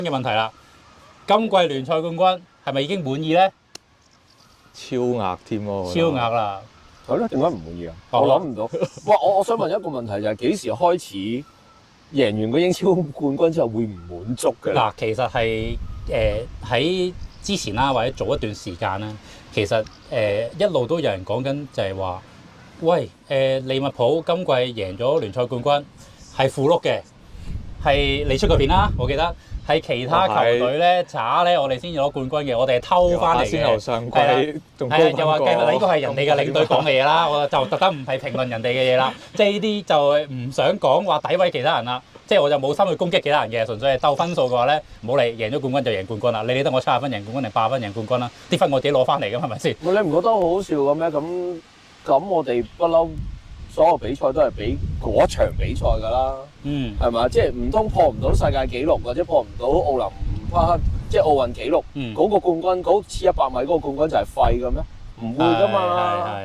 嘅問題啦。今季聯賽冠軍係咪已經滿意咧？超額添咯，超額啦！係咯，點解唔滿意啊？哦我諗唔到。哇！我想問一個問題就係幾時開始贏完個英超冠軍之後會唔滿足嘅？嗱，其實係喺之前啦，或者早一段時間啦，其實一路都有人講緊就係話，喂利物浦今季贏咗聯賽冠軍係符碌嘅，係你出個片啦，我記得。係其他球隊咧渣咧，我哋先攞冠軍嘅，我哋係偷翻嚟嘅。先後上季仲高又話計呢個係人哋嘅領隊講嘅嘢啦，我就特登唔係評論人哋嘅嘢啦。即係呢啲就唔想講話詆毀其他人啦。即係我就冇心去攻擊其他人嘅，純粹係鬥分數嘅話咧，唔好理，贏咗冠軍就贏冠軍啦。你理得我70分贏冠軍定80分贏冠軍啦？啲分我自己攞翻嚟㗎，係咪先？你唔覺得好好笑嘅咩？咁我哋不嬲所有比賽都係比嗰場比賽㗎啦。係咪？即係唔通破唔到世界紀錄，或者破唔到奧林匹克即係奧運紀錄嗰個冠軍，嗰次100米嗰個冠軍就係廢嘅咩？唔會㗎嘛。